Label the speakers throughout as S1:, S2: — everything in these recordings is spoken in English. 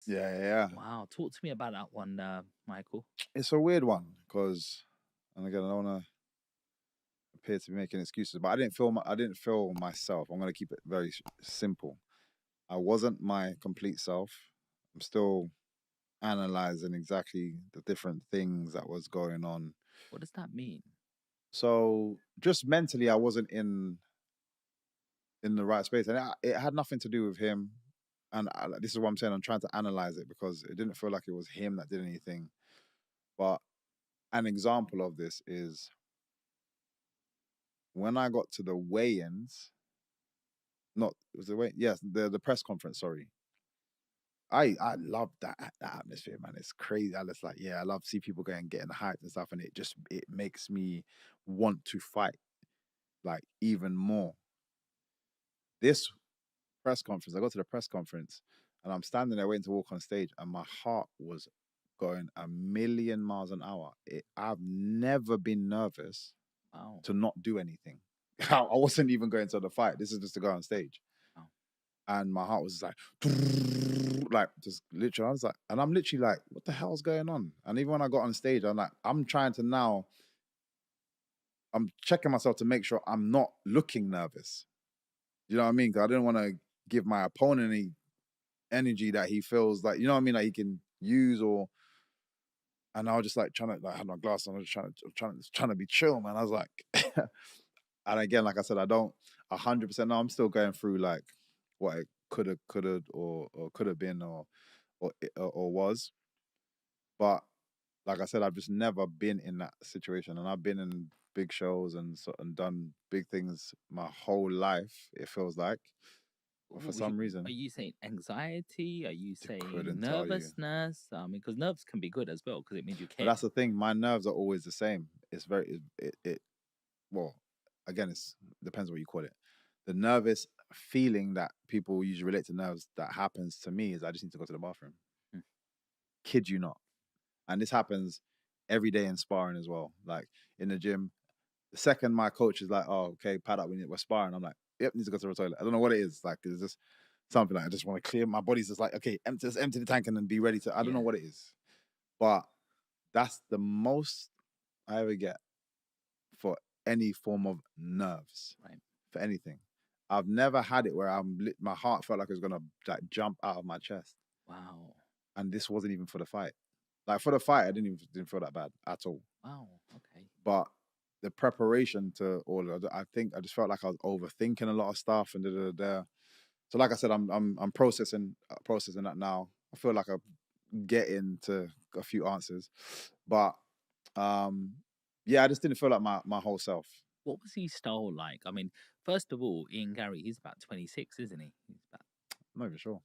S1: Yeah.
S2: Wow, talk to me about that one, Michael.
S1: It's a weird one because, and again, I don't want to appear to be making excuses, but I didn't feel myself. I'm gonna keep it very simple. I wasn't my complete self. I'm still analyzing exactly the different things that was going on.
S2: What does that mean?
S1: So just mentally, I wasn't in the right space, and it had nothing to do with him. And this is what I'm saying. I'm trying to analyze it because it didn't feel like it was him that did anything. But an example of this is when I got to the weigh-ins. Not it was the way. Yes, the press conference. Sorry, I love that atmosphere, man. It's crazy. I just like, yeah, I love see people getting hyped and stuff, and it makes me want to fight like even more. This press conference, I go to the press conference, and I'm standing there waiting to walk on stage, and my heart was going a million miles an hour. I've never been nervous
S2: Wow,
S1: to not do anything. I wasn't even going to the fight. This is just to go on stage.
S2: wow.
S1: And my heart was like just literally. I was like, and I'm literally like, what the hell's going on? And even when I got on stage, I'm like, I'm trying to now, I'm checking myself to make sure I'm not looking nervous. You know what I mean? Because I didn't want to give my opponent any energy that he feels like, you know what I mean, like he can use or. And I was just like trying to like have my glass on. I was trying to be chill, man. I was like, and again, like I said, I don't 100% know. I'm still going through like what it could have, or could have been, or was. But like I said, I've just never been in that situation, and I've been in big shows and done big things my whole life. It feels like, but for some
S2: Are
S1: reason,
S2: you saying anxiety? Are you
S1: I
S2: saying
S1: couldn't tell you.
S2: nervousness? I mean, because nerves can be good as well because it means you
S1: But
S2: care.
S1: that's the thing. My nerves are always the same. It's very it well, again, it's depends what you call it. The nervous feeling that people usually relate to nerves that happens to me is I just need to go to the bathroom.
S2: Hmm.
S1: Kid you not. And this happens every day in sparring as well. Like in the gym, the second my coach is like, "Oh, okay, pad up, we're sparring," I'm like, "Yep, need to go to the toilet." I don't know what it is. Like it's just something like I just want to clear. My body's just like, okay, empty the tank and then be ready to. I don't know
S2: Yeah,
S1: what it is, but that's the most I ever get for any form of nerves
S2: right.
S1: for anything. I've never had it where my heart felt like it was gonna like jump out of my chest,
S2: Wow,
S1: and this wasn't even for the fight. Like for the fight, I didn't feel that bad at all.
S2: wow. Okay.
S1: But the preparation to all of it, I think I just felt like I was overthinking a lot of stuff and da da da. So like I said, I'm processing that now. I feel like I'm getting to a few answers, but um, yeah, I just didn't feel like my whole self.
S2: What was his style like? I mean, first of all, Ian Gary, he's about 26, isn't he? He's about
S1: I'm not even sure.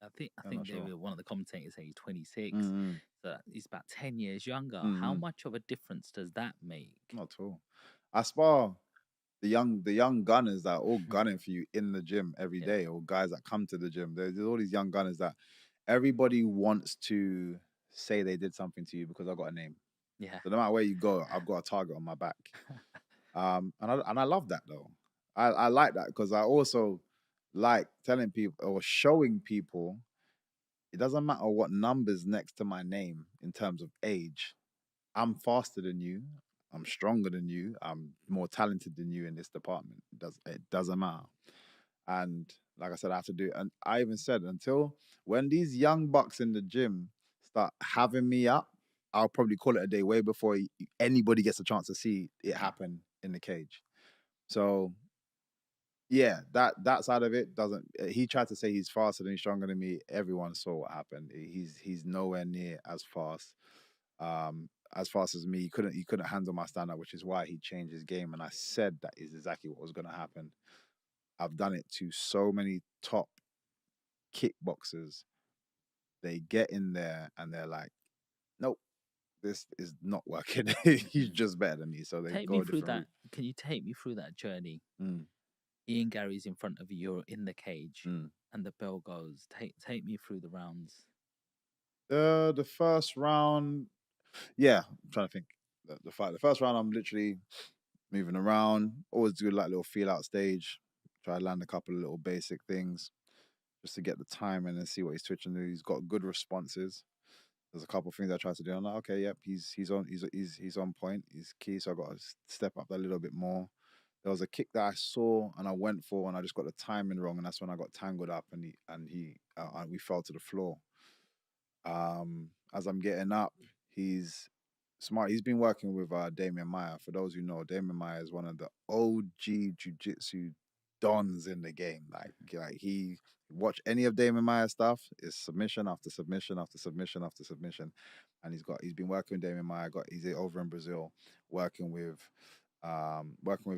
S2: I
S1: I'm not
S2: think they
S1: sure.
S2: were one of the commentators say he's 26.
S1: Mm-hmm.
S2: So he's about 10 years younger. How
S1: Mm-hmm.
S2: much of a difference does that make?
S1: Not at all. I spar the young gunners that are all gunning for you in the gym every
S2: Yeah.
S1: day, or guys that come to the gym. There's all these young gunners that everybody wants to say they did something to you because I got a name.
S2: Yeah.
S1: So no matter where you go, I've got a target on my back. And I love that though. I like that because I also like telling people or showing people it doesn't matter what numbers next to my name in terms of age. I'm faster than you. I'm stronger than you. I'm more talented than you in this department. It doesn't matter. And like I said, I have to do it. And I even said until when these young bucks in the gym start having me up, I'll probably call it a day way before anybody gets a chance to see it
S2: Yeah.
S1: happen in the cage. So yeah, that side of it doesn't. He tried to say he's faster than he's stronger than me. Everyone saw what happened. He's nowhere near as fast as me. He couldn't handle my stand up, which is why he changed his game. And I said that is exactly what was going to happen. I've done it to so many top kickboxers. They get in there and they're like, nope, this is not working. He's
S2: Mhm.
S1: just better than me. So they
S2: Take
S1: go
S2: me
S1: a
S2: through
S1: different
S2: that.
S1: route.
S2: Can you take me through that journey?
S1: Mm,
S2: Ian Gary's in front of you, you're in the cage,
S1: mm.
S2: and the bell goes. Take me through the rounds.
S1: The first round, yeah, I'm trying to think. The fight, the first round, I'm literally moving around. Always do like little feel out stage. Try to land a couple of little basic things. just to get the time and then see what he's twitching. He's got good responses. There's a couple of things I tried to do. I'm like, okay, yep, he's on point. He's key. So I got to step up a little bit more. There was a kick that I saw and I went for, and I just got the timing wrong, and that's when I got tangled up, and we fell to the floor. As I'm getting up, he's smart. He's been working with Damian Maya. For those who know, Damian Maya is one of the OG jiu-jitsu dons in the game. Like he watch any of Damian Maya stuff, is submission after submission after submission after submission, and he's been working with Damian Maya. He's over in Brazil working with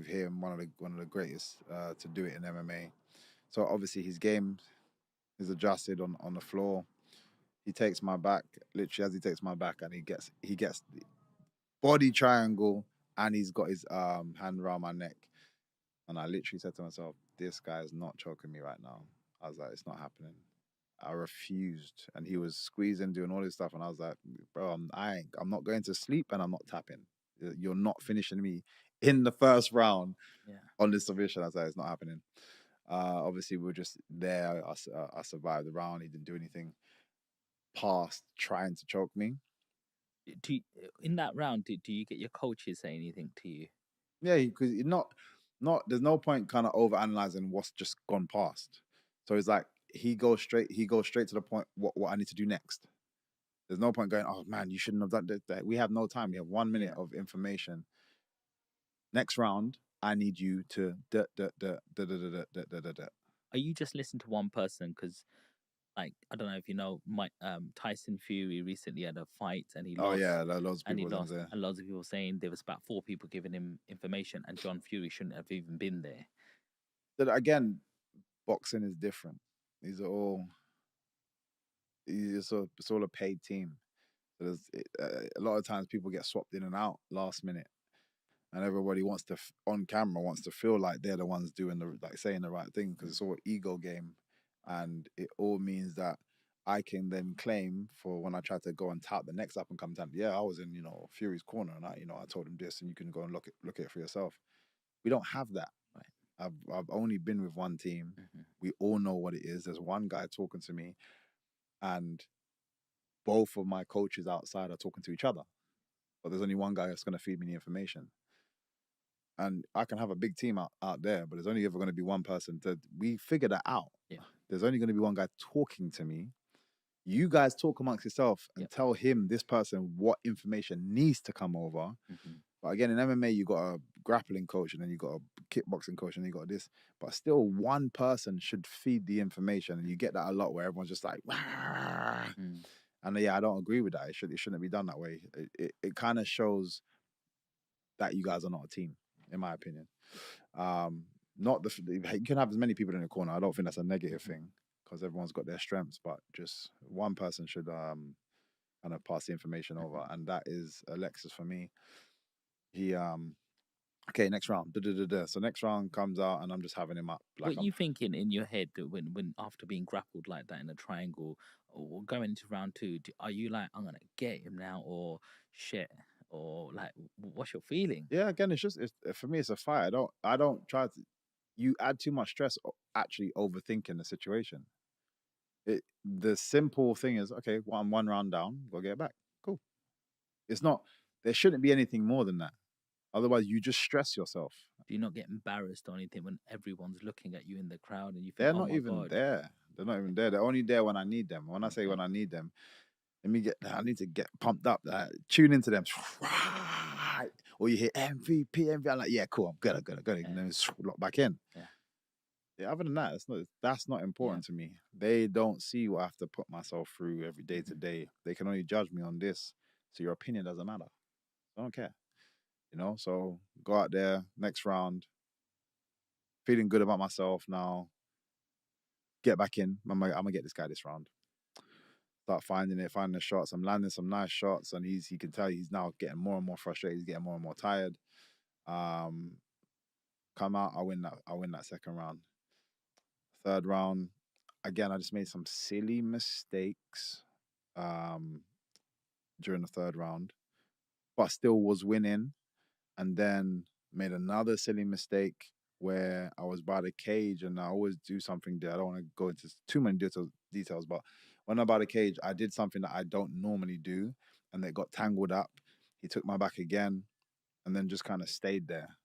S1: him, one of the greatest to do it in MMA. So obviously his game is adjusted on the floor. He takes my back, literally as he takes my back, and he gets the body triangle, and he's got his hand around my neck. And I literally said to myself, this guy is not choking me right now. I was like, it's not happening. I refused, and he was squeezing, doing all this stuff, and I was like, bro, I'm not going to sleep, and I'm not tapping. You're not finishing me in the first round on this submission. I was like, it's not happening. Obviously, we were just there. I survived the round. He didn't do anything past trying to choke me.
S2: In that round, do you get your coaches say anything to you?
S1: Yeah, because not there's no point kind of over analyzing what's just gone past. So it's like he goes straight to the point what I need to do next. There's no point going, oh man, you shouldn't have done that. We have no time. We have 1 minute of information. Next round, I need you to
S2: Are you just listening to one person? Because like, I don't know if you know, Tyson Fury recently had a fight and he lost.
S1: Oh yeah, loads of
S2: and he
S1: people
S2: lost,
S1: there.
S2: and lots of people saying there was about 4 people giving him information, and John Fury shouldn't have even been there.
S1: But again, boxing is different. It's all a paid team. So there's a lot of times people get swapped in and out last minute, and everybody wants to on camera wants to feel like they're the ones doing saying the right thing, because it's all ego game, and it all means that I can then claim for when I try to go and tout the next up and come talent. Yeah, I was in Fury's corner, and I told him this, and you can go and look at it for yourself. We don't have that. Right. I've only been with one team. Mm-hmm. We all know what it is. There's one guy talking to me, and both of my coaches outside are talking to each other. But there's only one guy that's going to feed me the information. And I can have a big team out there, but there's only ever going to be one person. We figure that out. Yeah. There's only going to be one guy talking to me. You guys talk amongst yourself and tell him, this person, what information needs to come over. Mm-hmm. But again, in MMA, you got a grappling coach, and then you got a kickboxing coach, and then you got this. But still, one person should feed the information, and you get that a lot, where everyone's just like, and yeah, I don't agree with that. It shouldn't be done that way. It kind of shows that you guys are not a team, in my opinion. Not you can have as many people in the corner. I don't think that's a negative thing, because everyone's got their strengths, but just one person should kind of pass the information over, and that is Alexis for me. He okay, next round. So next round comes out, and I'm just having him up.
S2: What are you thinking in your head when after being grappled like that in a triangle, or going into round 2? Are you like, I'm gonna get him now, or shit, or like, what's your feeling?
S1: Yeah, again, for me, it's a fight. I don't try to. You add too much stress actually overthinking the situation. The simple thing is, okay, well, I'm 1 round down, go get it back. Cool. It's not. There shouldn't be anything more than that. Otherwise, you just stress yourself.
S2: Do you not get embarrassed or anything when everyone's looking at you in the crowd and you think,
S1: they're not even there? They're not even there. They're only there when I need them. When I say when I need them, I need to get pumped up. Tune into them. Or you hear MVP. I'm like, yeah, cool. I'm good. And then lock back in. Yeah. Other than that, that's not important to me. They don't see what I have to put myself through every day to day. They can only judge me on this. So your opinion doesn't matter. I don't care. So go out there, next round, feeling good about myself now. Get back in. I'm gonna get this guy this round. Start finding the shots. I'm landing some nice shots, and he can tell he's now getting more and more frustrated. He's getting more and more tired. Come out, I win that second round. Third round, again, I just made some silly mistakes during the third round, but still was winning. And then made another silly mistake where I was by the cage, and I always do something there. I don't want to go into too many details, but when I'm by the cage, I did something that I don't normally do, and it got tangled up. He took my back again, and then just kind of stayed there.